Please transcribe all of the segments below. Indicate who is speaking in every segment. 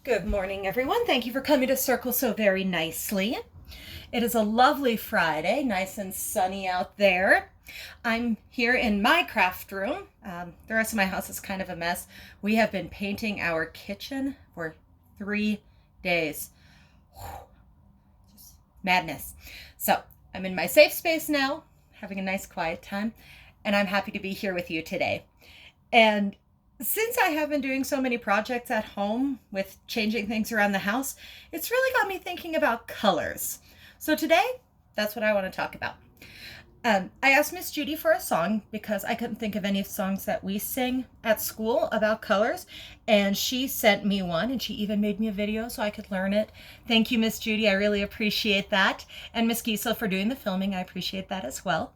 Speaker 1: Good morning, everyone. Thank you for coming to Circle so very nicely. It is a lovely Friday, nice and sunny out there. I'm here in my craft room. The rest of my house is kind of a mess. We have been painting our kitchen for 3 days. Just madness. So I'm in my safe space now, having a nice quiet time, and I'm happy to be here with you today. And since I have been doing so many projects at home with changing things around the house, it's really got me thinking about colors. So today, that's what I want to talk about. I asked Miss Judy for a song because I couldn't think of any songs that we sing at school about colors, and she sent me one, and she even made me a video so I could learn it. Thank you, Miss Judy. I really appreciate that. And Miss Giesel for doing the filming. I appreciate that as well.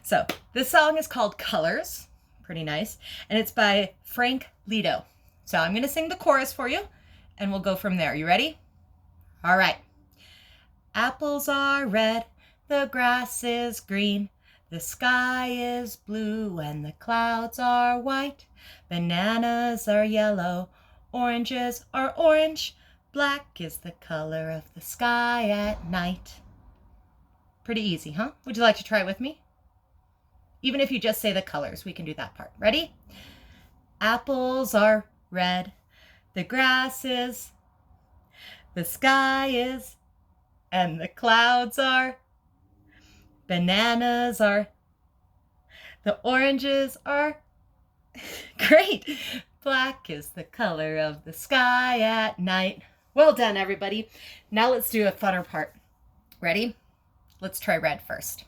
Speaker 1: So this song is called Colors. Pretty nice. And it's by Frank Lido. So I'm going to sing the chorus for you, and we'll go from there. You ready? All right. Apples are red, the grass is green, the sky is blue, and the clouds are white. Bananas are yellow, oranges are orange, black is the color of the sky at night. Pretty easy, huh? Would you like to try it with me? Even if you just say the colors, we can do that part. Ready? Apples are red, the grass is, the sky is, and the clouds are, bananas are, the oranges are. Great! Black is the color of the sky at night. Well done, everybody. Now let's do a funner part. Ready? Let's try red first.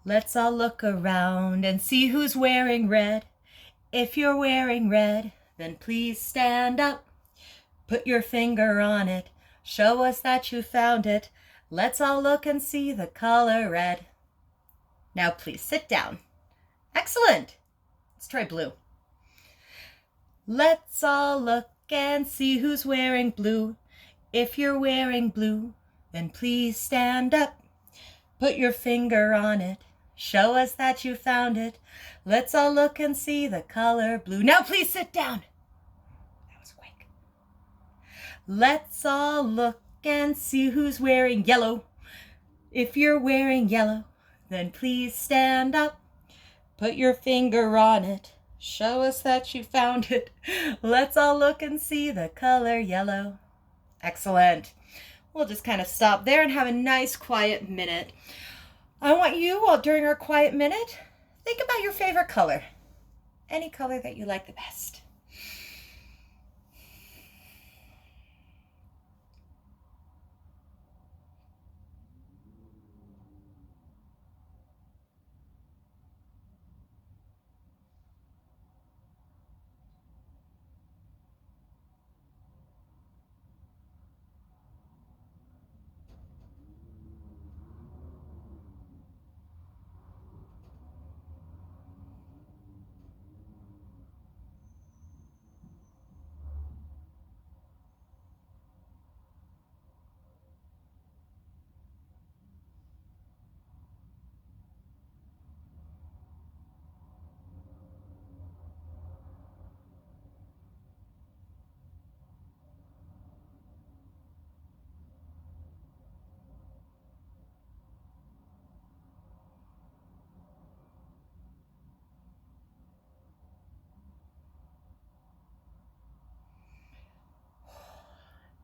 Speaker 1: Let's all look around and see who's wearing red. If you're wearing red, then please stand up. Put your finger on it. Show us that you found it. Let's all look and see the color red. Now please sit down. Excellent. Let's try blue. Let's all look and see who's wearing blue. If you're wearing blue, then please stand up. Put your finger on it. Show us that you found it. Let's all look and see the color blue. Now please sit down. That was quick. Let's all look and see who's wearing yellow. If you're wearing yellow, then please stand up. Put your finger on it. Show us that you found it. Let's all look and see the color yellow. Excellent. We'll just kind of stop there and have a nice quiet minute. I want you, while during our quiet minute, think about your favorite color. Any color that you like the best.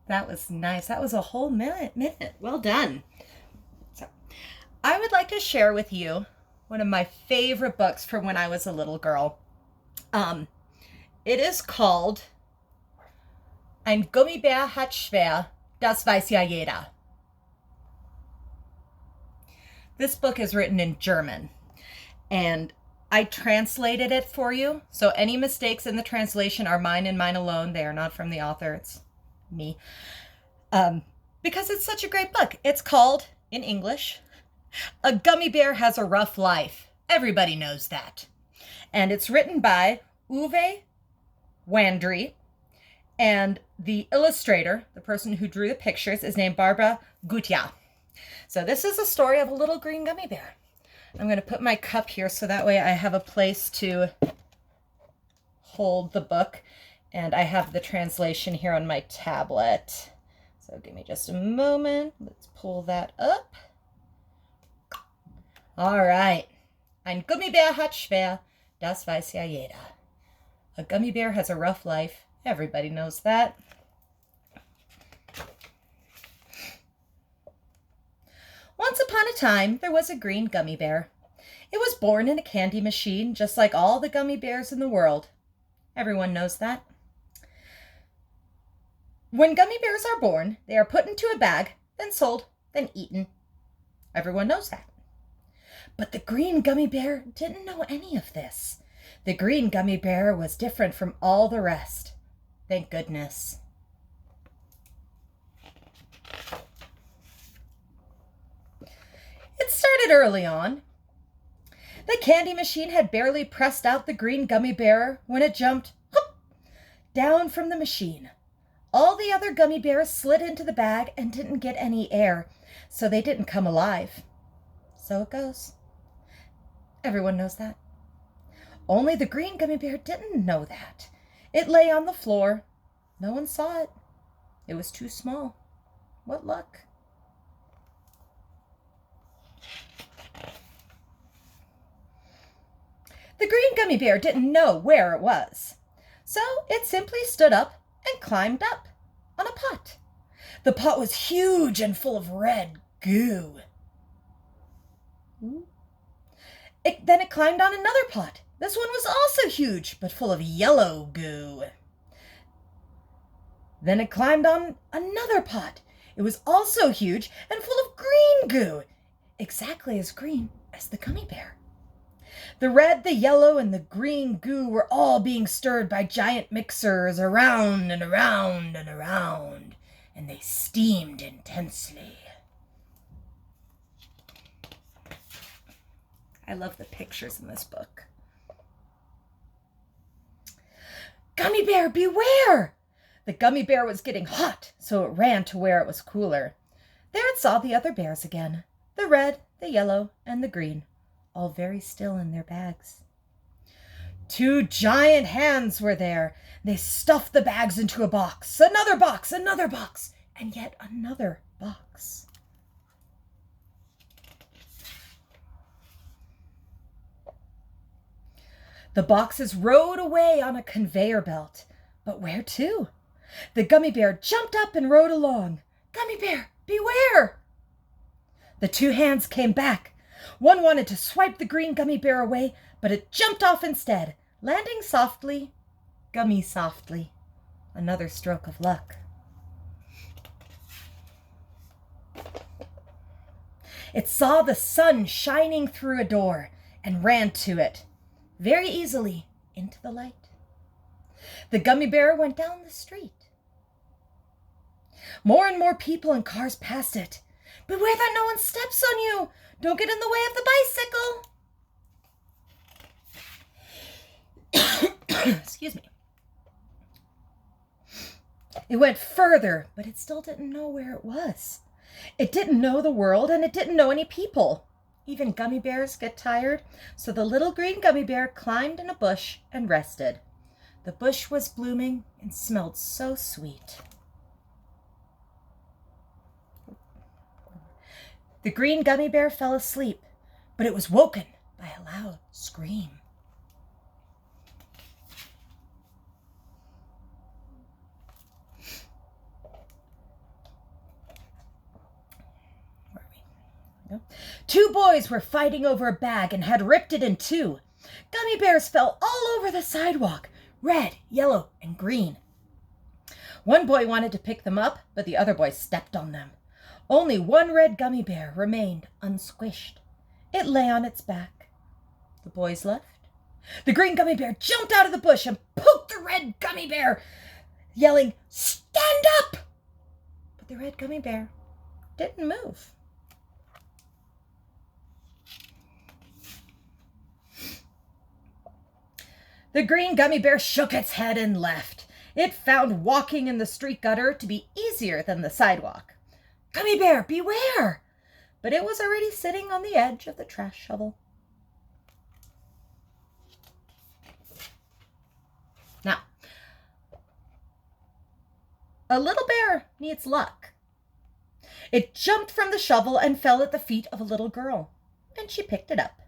Speaker 1: That was nice. That was a whole minute. Well done. So, I would like to share with you one of my favorite books from when I was a little girl. It is called Ein Gummibär hat schwer, das weiß ja jeder. This book is written in German, and I translated it for you. So any mistakes in the translation are mine and mine alone. They are not from the author. It's me. Because it's such a great book. It's called, in English, A Gummy Bear Has a Rough Life. Everybody knows that. And it's written by Uwe Wandry, and the illustrator, the person who drew the pictures, is named Barbara Gutjahr. So this is a story of a little green gummy bear. I'm going to put my cup here so that way I have a place to hold the book, and I have the translation here on my tablet. So give me just a moment. Let's pull that up. All right. Ein Gummibär hat schwer, das weiß ja jeder. A gummy bear has a rough life. Everybody knows that. Once upon a time, there was a green gummy bear. It was born in a candy machine, just like all the gummy bears in the world. Everyone knows that. When gummy bears are born, they are put into a bag, then sold, then eaten. Everyone knows that. But the green gummy bear didn't know any of this. The green gummy bear was different from all the rest. Thank goodness. It started early on. The candy machine had barely pressed out the green gummy bear when it jumped down from the machine. All the other gummy bears slid into the bag and didn't get any air, so they didn't come alive. So it goes. Everyone knows that. Only the green gummy bear didn't know that. It lay on the floor. No one saw it. It was too small. What luck. The green gummy bear didn't know where it was, so it simply stood up and climbed up on a pot. The pot was huge and full of red goo. Then it climbed on another pot. This one was also huge, but full of yellow goo. Then it climbed on another pot. It was also huge and full of green goo, exactly as green as the gummy bear. The red, the yellow, and the green goo were all being stirred by giant mixers around and around and around, and they steamed intensely. I love the pictures in this book. Gummy bear, beware! The gummy bear was getting hot, so it ran to where it was cooler. There it saw the other bears again, the red, the yellow, and the green, all very still in their bags. Two giant hands were there. They stuffed the bags into a box, and yet another box. The boxes rode away on a conveyor belt. But where to? The gummy bear jumped up and rode along. Gummy bear, beware! The two hands came back. One wanted to swipe the green gummy bear away, but it jumped off instead, landing softly, gummy softly. Another stroke of luck. It saw the sun shining through a door and ran to it, very easily into the light. The gummy bear went down the street. More and more people and cars passed it. Beware that no one steps on you. Don't get in the way of the bicycle. Excuse me. It went further, but it still didn't know where it was. It didn't know the world, and it didn't know any people. Even gummy bears get tired, so the little green gummy bear climbed in a bush and rested. The bush was blooming and smelled so sweet. The green gummy bear fell asleep, but it was woken by a loud scream. Where are we? No. Two boys were fighting over a bag and had ripped it in two. Gummy bears fell all over the sidewalk, red, yellow, and green. One boy wanted to pick them up, but the other boy stepped on them. Only one red gummy bear remained unsquished. It lay on its back. The boys left. The green gummy bear jumped out of the bush and poked the red gummy bear, yelling, "Stand up!" But the red gummy bear didn't move. The green gummy bear shook its head and left. It found walking in the street gutter to be easier than the sidewalk. Gummy bear, beware! But it was already sitting on the edge of the trash shovel. A little bear needs luck. It jumped from the shovel and fell at the feet of a little girl, and she picked it up.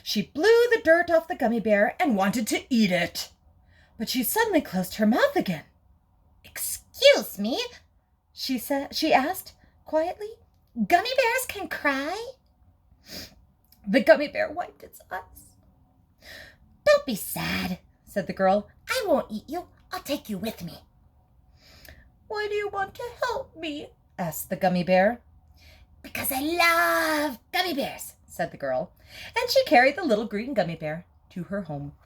Speaker 1: She blew the dirt off the gummy bear and wanted to eat it, but she suddenly closed her mouth again. "Excuse me," she asked quietly. "Gummy bears can cry?" The gummy bear wiped its eyes. "Don't be sad," said the girl. "I won't eat you. I'll take you with me." "Why do you want to help me?" asked the gummy bear. "Because I love gummy bears," said the girl, and she carried the little green gummy bear to her home.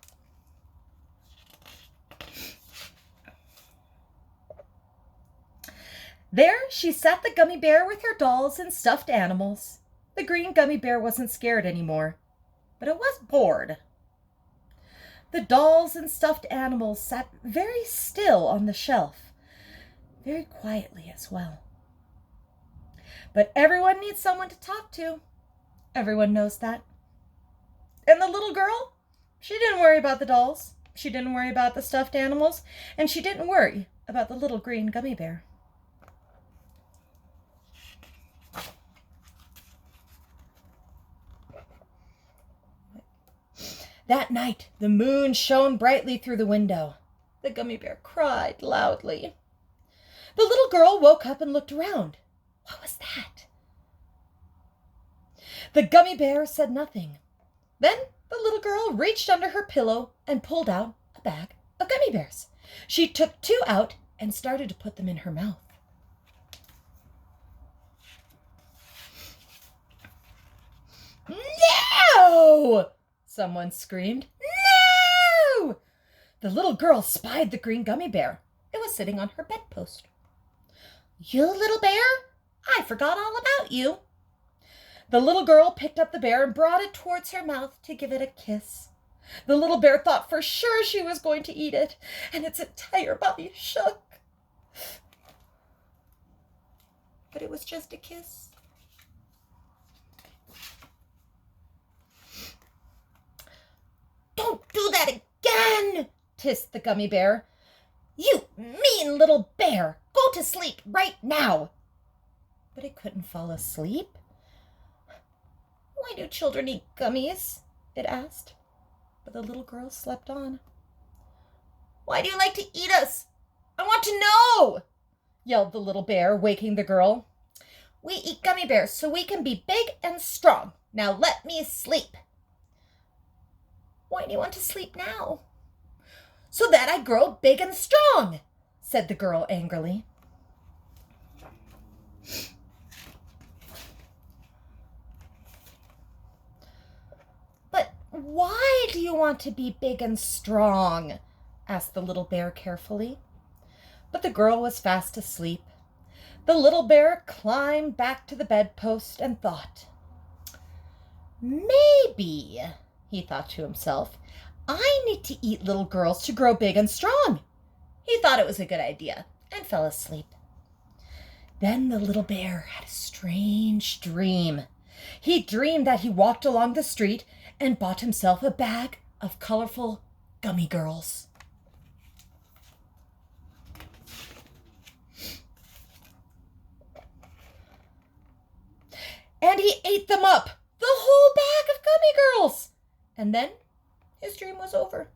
Speaker 1: There she sat the gummy bear with her dolls and stuffed animals. The green gummy bear wasn't scared anymore, but it was bored. The dolls and stuffed animals sat very still on the shelf, very quietly as well. But everyone needs someone to talk to. Everyone knows that. And the little girl, she didn't worry about the dolls. She didn't worry about the stuffed animals. And she didn't worry about the little green gummy bear. That night, the moon shone brightly through the window. The gummy bear cried loudly. The little girl woke up and looked around. What was that? The gummy bear said nothing. Then the little girl reached under her pillow and pulled out a bag of gummy bears. She took 2 out and started to put them in her mouth. "No!" someone screamed. "No!" The little girl spied the green gummy bear. It was sitting on her bedpost. "You little bear, I forgot all about you." The little girl picked up the bear and brought it towards her mouth to give it a kiss. The little bear thought for sure she was going to eat it, and its entire body shook. But it was just a kiss. "Don't do that again," hissed the gummy bear. "You mean little bear, go to sleep right now." But it couldn't fall asleep. "Why do children eat gummies?" it asked. But the little girl slept on. "Why do you like to eat us? I want to know," yelled the little bear, waking the girl. "We eat gummy bears so we can be big and strong. Now let me sleep." "Why do you want to sleep now?" "So that I grow big and strong," said the girl angrily. "But why do you want to be big and strong?" asked the little bear carefully. But the girl was fast asleep. The little bear climbed back to the bedpost and thought. "Maybe," he thought to himself, "I need to eat little girls to grow big and strong." He thought it was a good idea and fell asleep. Then the little bear had a strange dream. He dreamed that he walked along the street and bought himself a bag of colorful gummy girls. And he ate them up, the whole bag of gummy girls. And then his dream was over.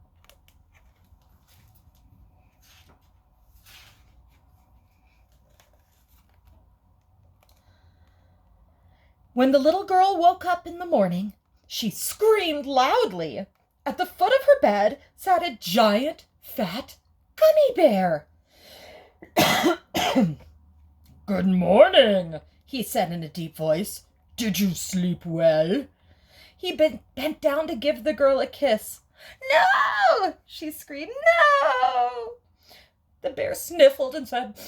Speaker 1: When the little girl woke up in the morning, she screamed loudly. At the foot of her bed sat a giant, fat gummy bear. "Good morning," he said in a deep voice. "Did you sleep well?" He bent down to give the girl a kiss. "No!" she screamed. "No!" The bear sniffled and said,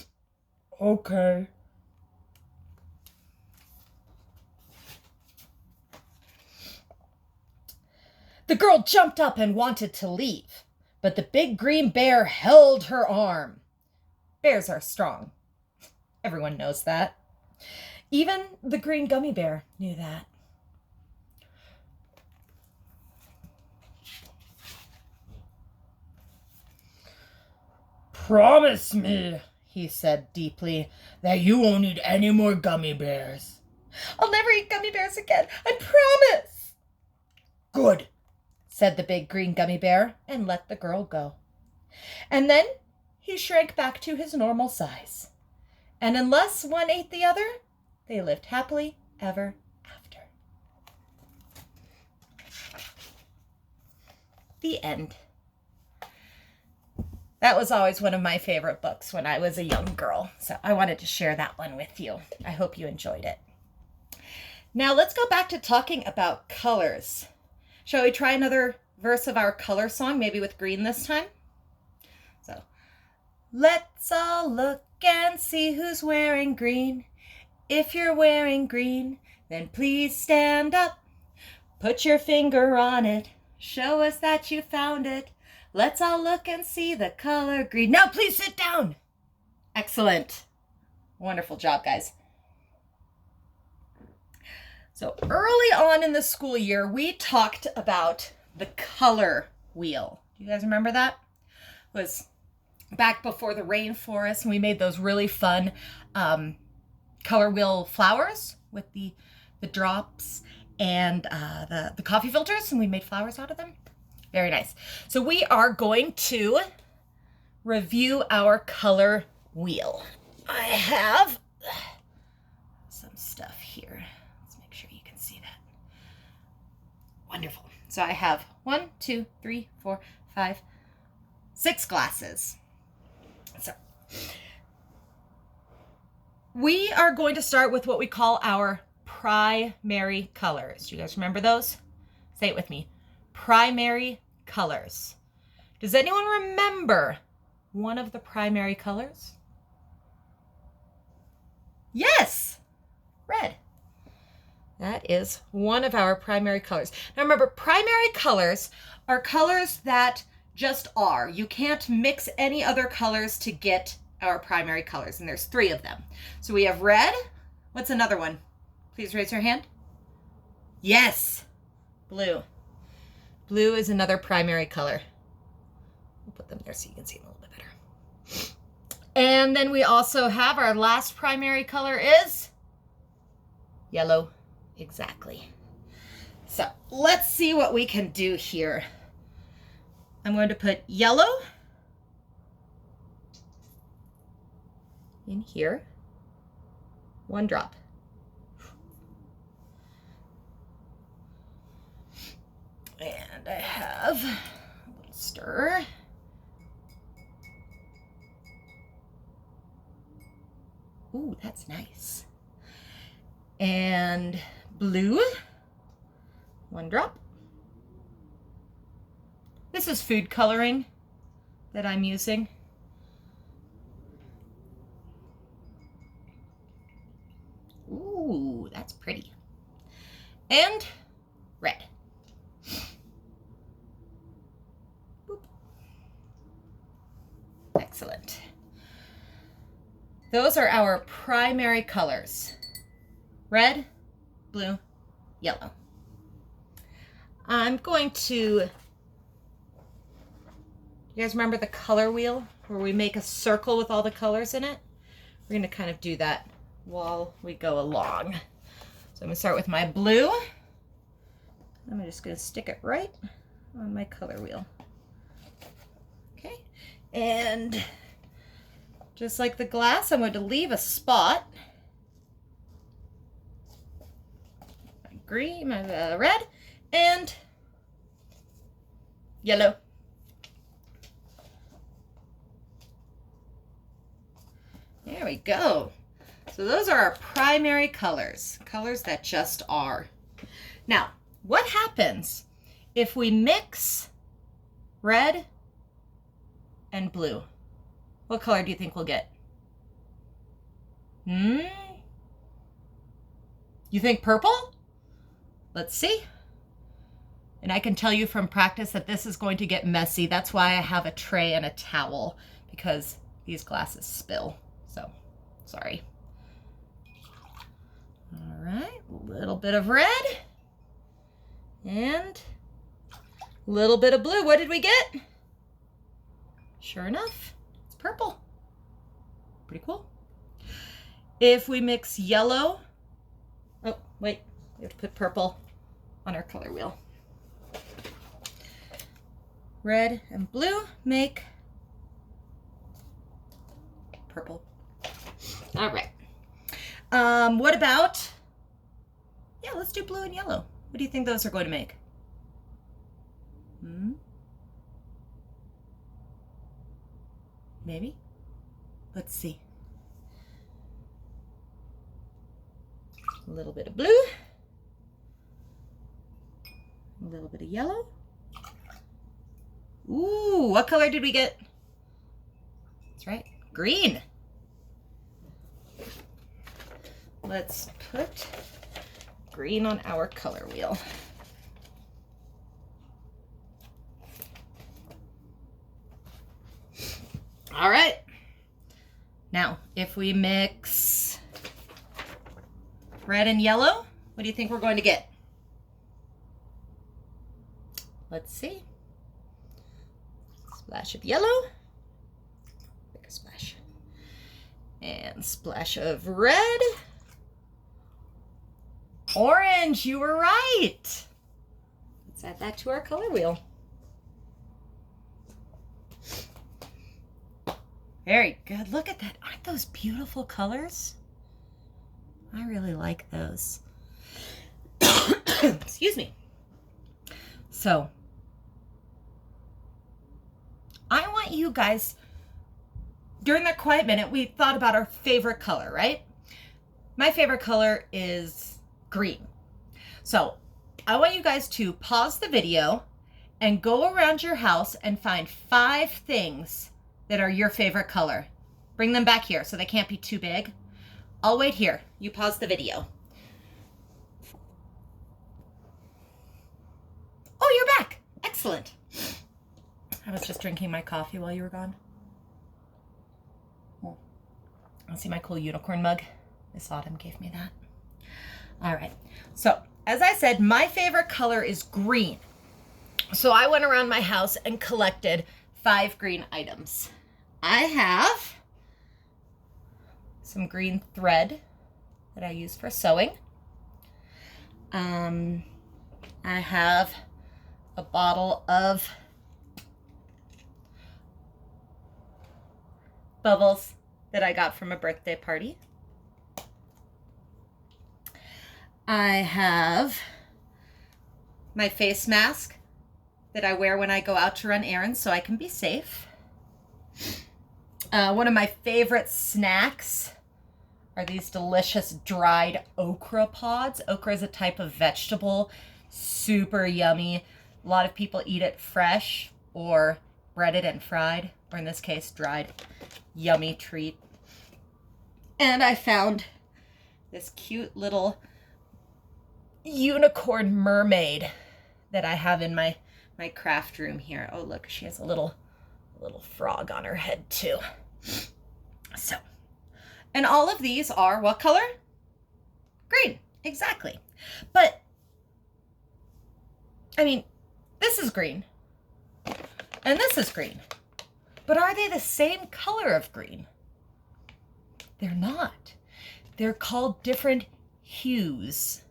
Speaker 1: "Okay." The girl jumped up and wanted to leave, but the big green bear held her arm. Bears are strong. Everyone knows that. Even the green gummy bear knew that. "Promise me," he said deeply, that you won't eat any more gummy bears. I'll never eat gummy bears again, I promise. Good, said the big green gummy bear and let the girl go. And then he shrank back to his normal size. And unless one ate the other, they lived happily ever after. The end. That was always one of my favorite books when I was a young girl, so I wanted to share that one with you. I hope you enjoyed it. Now let's go back to talking about colors. Shall we try another verse of our color song, maybe with green this time? So, let's all look and see who's wearing green. If you're wearing green, then please stand up. Put your finger on it. Show us that you found it. Let's all look and see the color green. Now please sit down. Excellent. Wonderful job, guys. So early on in the school year, we talked about the color wheel. Do you guys remember that? It was back before the rainforest, and we made those really fun color wheel flowers with the drops and the coffee filters, and we made flowers out of them. Very nice. So we are going to review our color wheel. I have some stuff here. Let's make sure you can see that. Wonderful. So I have 1, 2, 3, 4, 5, 6 glasses. So we are going to start with what we call our primary colors. Do you guys remember those? Say it with me. Primary colors. Does anyone remember one of the primary colors? Yes, red. That is one of our primary colors. Now remember, primary colors are colors that just are. You can't mix any other colors to get our primary colors, and there's 3 of them. So we have red. What's another one? Please raise your hand. Yes, blue. Blue is another primary color. We'll put them there so you can see them a little bit better. And then we also have our last primary color is yellow. Exactly. So let's see what we can do here. I'm going to put yellow in here. 1 drop. And I have a little stir. Ooh, that's nice. And blue, 1 drop. This is food coloring that I'm using. Ooh, that's pretty. And red. Boop. Excellent. Those are our primary colors. Red, blue, yellow. I'm going to, you guys remember the color wheel where we make a circle with all the colors in it? We're going to kind of do that while we go along. So I'm going to start with my blue. I'm just going to stick it right on my color wheel. Okay, and just like the glass, I'm going to leave a spot. My green, my red, and yellow. There we go. So those are our primary colors, colors that just are. Now, what happens if we mix red and blue? What color do you think we'll get? You think purple? Let's see. And I can tell you from practice that this is going to get messy. That's why I have a tray and a towel, because these glasses spill. So, sorry. All right, a little bit of red and a little bit of blue. What did we get? Sure enough, it's purple. Pretty cool. If we mix yellow, oh, wait, we have to put purple on our color wheel. Red and blue make purple. All right. What about, yeah, let's do blue and yellow. What do you think those are going to make? Maybe? Let's see. A little bit of blue. A little bit of yellow. Ooh, what color did we get? That's right, green. Let's put green on our color wheel. All right. Now, if we mix red and yellow, what do you think we're going to get? Let's see. Splash of yellow. Big splash. And splash of red. Orange, you were right. Let's add that to our color wheel. Very good. Look at that. Aren't those beautiful colors? I really like those. Excuse me. So, I want you guys, during that quiet minute, we thought about our favorite color, right? My favorite color is green. So, I want you guys to pause the video and go around your house and find 5 things that are your favorite color. Bring them back here so they can't be too big. I'll wait here. You pause the video. Oh, you're back. Excellent. I was just drinking my coffee while you were gone. Oh, I'll see my cool unicorn mug. Miss Autumn gave me that. All right. So, as I said, my favorite color is green. So I went around my house and collected 5 green items. I have some green thread that I use for sewing. I have a bottle of bubbles that I got from a birthday party. I have my face mask that I wear when I go out to run errands so I can be safe. One of my favorite snacks are these delicious dried okra pods. Okra is a type of vegetable, super yummy. A lot of people eat it fresh or breaded and fried, or in this case, dried. Yummy treat. And I found this cute little unicorn mermaid that I have in my craft room here. Oh, look, she has a little frog on her head too. So, and all of these are what color? Green, exactly. But, I mean, this is green, and this is green. But are they the same color of green? They're not. They're called different hues.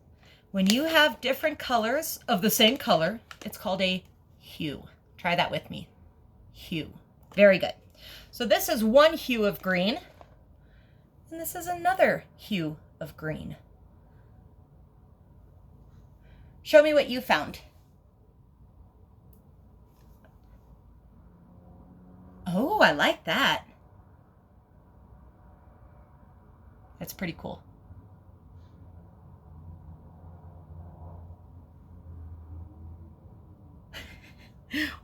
Speaker 1: When you have different colors of the same color, it's called a hue. Try that with me. Hue. Very good. So this is one hue of green, and this is another hue of green. Show me what you found. Oh, I like that. That's pretty cool.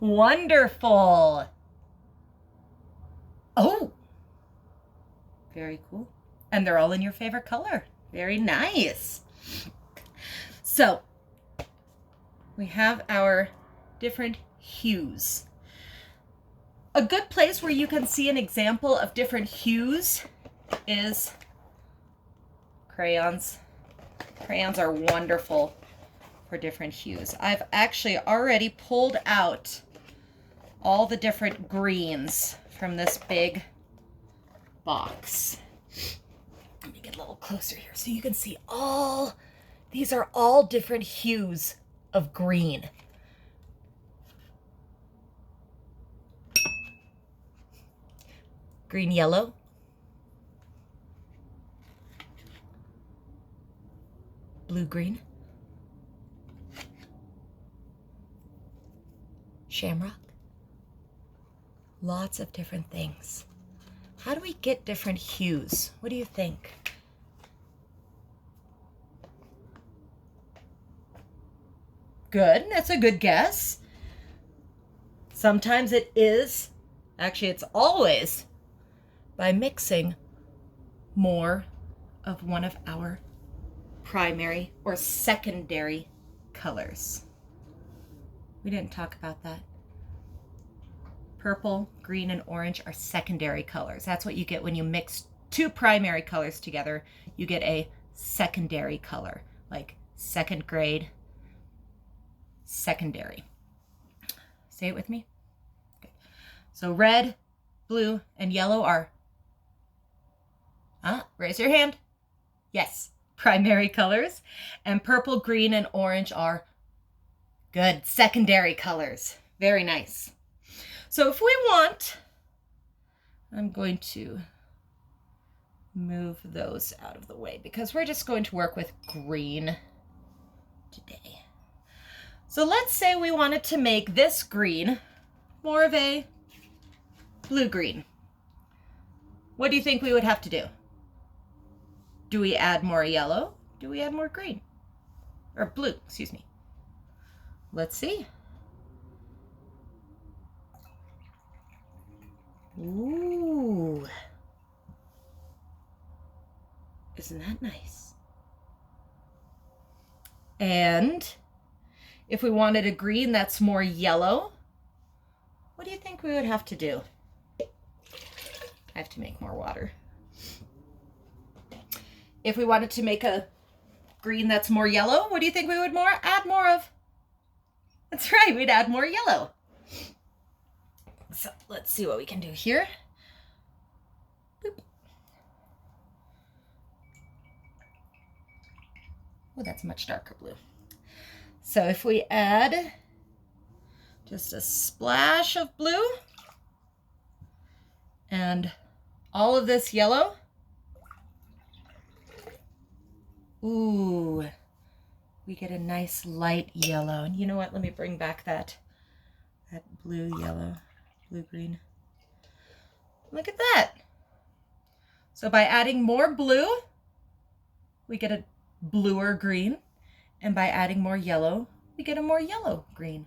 Speaker 1: Wonderful. Oh, very cool. And they're all in your favorite color. Very nice. So we have our different hues. A good place where you can see an example of different hues is crayons. Crayons are wonderful for different hues. I've actually already pulled out all the different greens from this big box. Let me get a little closer here so you can see these are all different hues of green. Green, yellow. Blue, green. Shamrock. Lots of different things. How do we get different hues? What do you think? Good, that's a good guess. Sometimes it is, actually it's always, by mixing more of one of our primary or secondary colors. We didn't talk about that. Purple, green, and orange are secondary colors. That's what you get when you mix two primary colors together. You get a secondary color, like second grade, secondary. Say it with me. Okay. So red, blue, and yellow are, raise your hand. Yes, primary colors. And purple, green, and orange are good secondary colors. Very nice. So if we want, I'm going to move those out of the way because we're just going to work with green today. So let's say we wanted to make this green more of a blue-green. What do you think we would have to do? Do we add more yellow? Do we add more green? Or blue, excuse me. Let's see. Ooh. Isn't that nice? And if we wanted a green that's more yellow, what do you think we would have to do? I have to make more water. If we wanted to make a green that's more yellow, what do you think we would add more of? That's right, we'd add more yellow. So let's see what we can do here. Boop. Oh, that's much darker blue. So if we add just a splash of blue and all of this yellow, ooh, we get a nice light yellow. And you know what? Let me bring back that blue yellow, blue green. Look at that. So by adding more blue, we get a bluer green. And by adding more yellow, we get a more yellow green.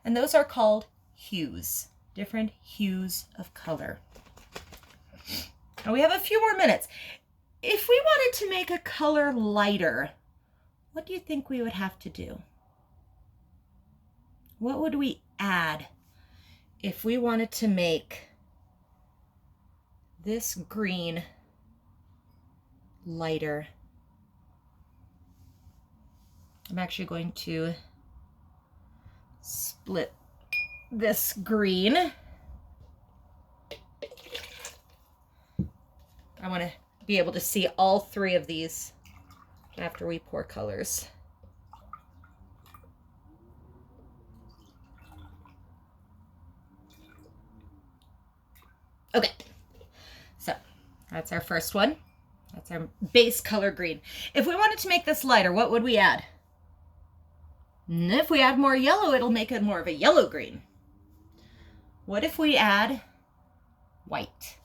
Speaker 1: And those are called hues, different hues of color. And we have a few more minutes. If we wanted to make a color lighter, what do you think we would have to do? What would we add if we wanted to make this green lighter? I'm actually going to split this green. I want to be able to see all three of these after we pour colors. Okay, so that's our first one. That's our base color green. If we wanted to make this lighter, what would we add? And if we add more yellow, it'll make it more of a yellow green. What if we add white?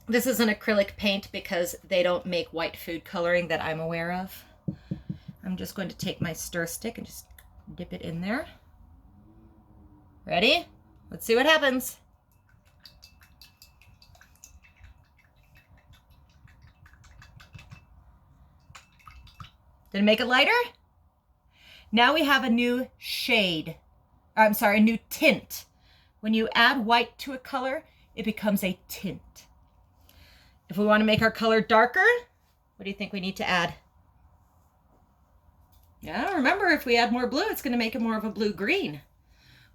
Speaker 1: This is an acrylic paint because they don't make white food coloring that I'm aware of. I'm just going to take my stir stick and just dip it in there. Ready? Let's see what happens. Did it make it lighter? Now we have a new shade. I'm sorry, a new tint. When you add white to a color, it becomes a tint. If we want to make our color darker, what do you think we need to add? Yeah, remember, if we add more blue, it's going to make it more of a blue-green.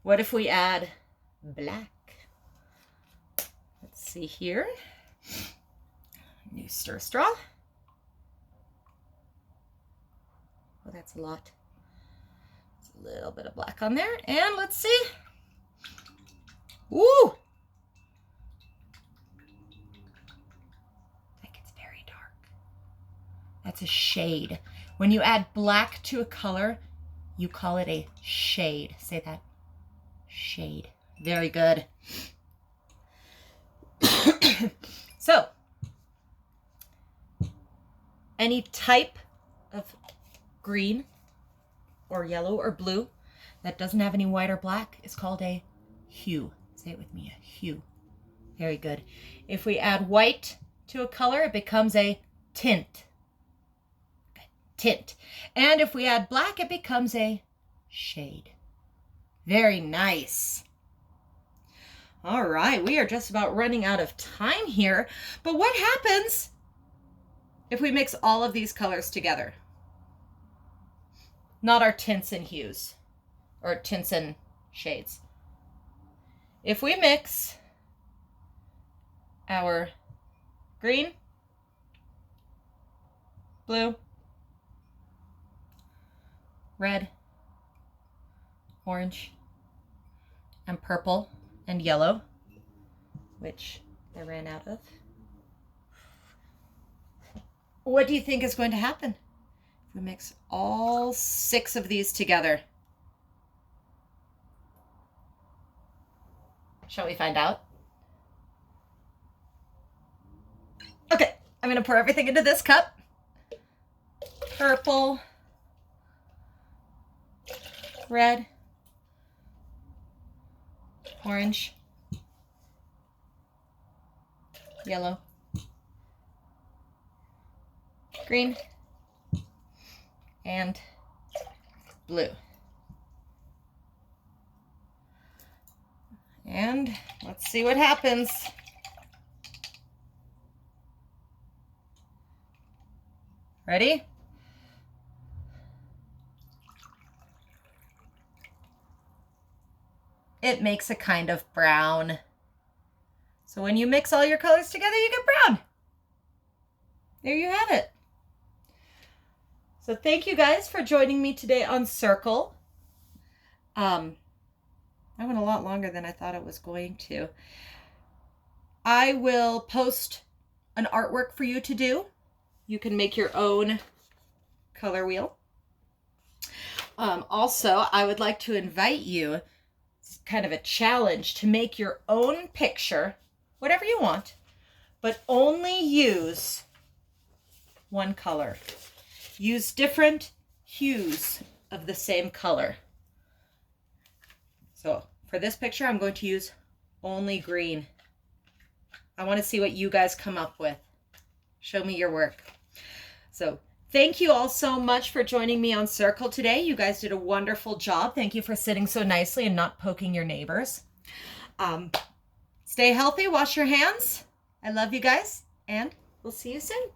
Speaker 1: What if we add black? Let's see here. New stir straw. Oh, that's a lot. There's a little bit of black on there. And let's see. Ooh! That gets very dark. That's a shade. When you add black to a color, you call it a shade. Say that. Shade. Very good. So, any type of green or yellow or blue that doesn't have any white or black is called a hue. Say it with me, a hue. Very good. If we add white to a color, it becomes a tint. Tint. And if we add black, it becomes a shade. Very nice. All right, we are just about running out of time here. But what happens if we mix all of these colors together? Not our tints and hues, or tints and shades. If we mix our green, blue, red, orange, and purple, and yellow, which I ran out of. What do you think is going to happen if we mix all 6 of these together? Shall we find out? Okay, I'm going to pour everything into this cup. Purple, red, orange, yellow, green, and blue. And let's see what happens. Ready? It makes a kind of brown. So when you mix all your colors together, you get brown. There you have it. So thank you guys for joining me today on Circle. I went a lot longer than I thought it was going to. I will post an artwork for you to do. You can make your own color wheel. Also, I would like to invite you, it's kind of a challenge, to make your own picture, whatever you want, but only use one color. Use different hues of the same color. So for this picture, I'm going to use only green. I want to see what you guys come up with. Show me your work. So thank you all so much for joining me on Circle today. You guys did a wonderful job. Thank you for sitting so nicely and not poking your neighbors. Stay healthy, wash your hands. I love you guys, and we'll see you soon.